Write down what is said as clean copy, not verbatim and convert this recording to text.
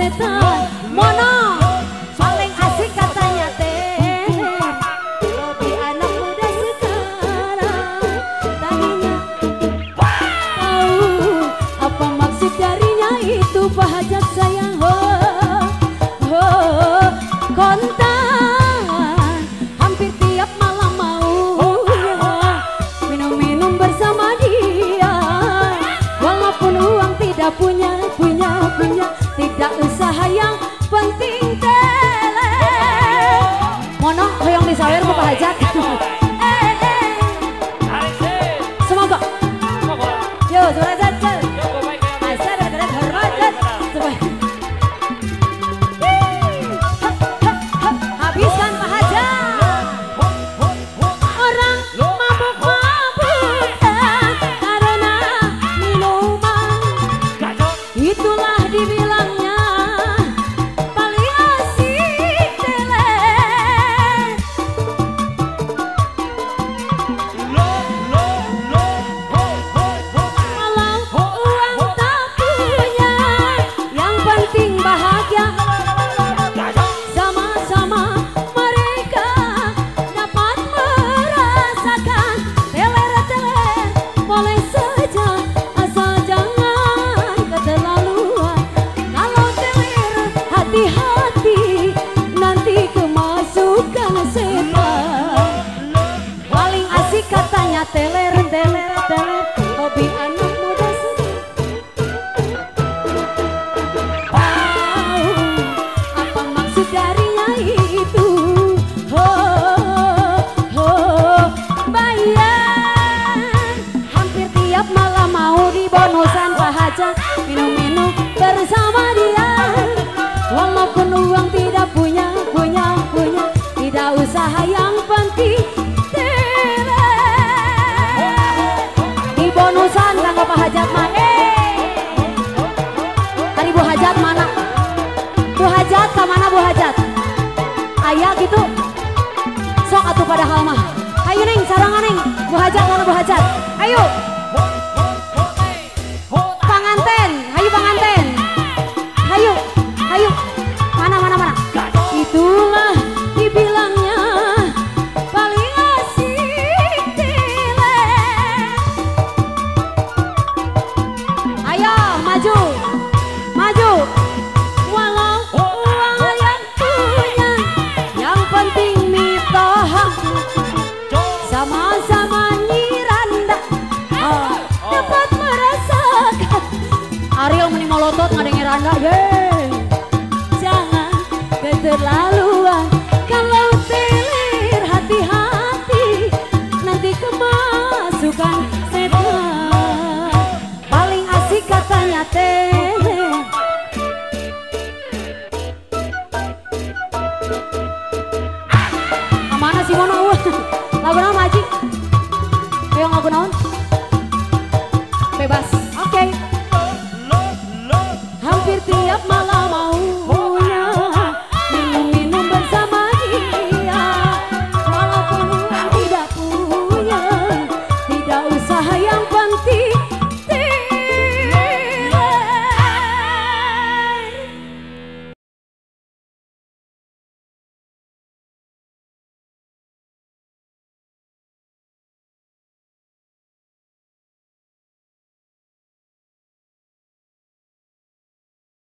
setan. Mono paling asik katanya teler, lebih anak muda sekarang. Tadinya tahu apa maksud darinya itu Pak Hajat sayang. Kontan hampir tiap malam mau minum-minum bersama dia, walaupun uang tidak punya, tidak usaha yang penting tele. Mono hoyong disawer Pak Hajat. Semoga yo Surajat asal keren hormat habiskan Pak Hajat. Orang mabuk-mabukan karena minuman, itulah dibilangnya paling asik tele. Walau uang tak punya, yang penting bahagia. Sama-sama mereka dapat merasakan teler-teler. Boleh saja asal jangan keterlaluan. Kalau teler hati-hati, nanti kemasukan setan. Paling asik katanya teler, hobi anak muda tahu apa maksud darinya itu. Bayar hampir tiap malam mau di bonusan Pak Hajat, minum-minum bersama dia, walaupun uang tidak punya, tidak usaha yang penting tele. Di bonusan kanggo Pak Hajat mah tadi Bu Hajat mana? Bu Hajat ke mana Bu Hajat? Ayah gitu. Sok atuh padahal mah. Ayo Neng, sarangan Neng. Bu Hajat mana Bu Hajat? Ayo. Panganten, ayo panganten. Ayo. Mana. Itulah dibilangnya paling asik tele. Ayo maju. Walau uang yang punya, yang penting mitoha. Sama-sama nyiranda dapat merasakan. Ariel meni molotot ngadengin randa ye. Jangan keterlaluan, kalau teler hati-hati, nanti kemasukan setan. Paling asik katanya teh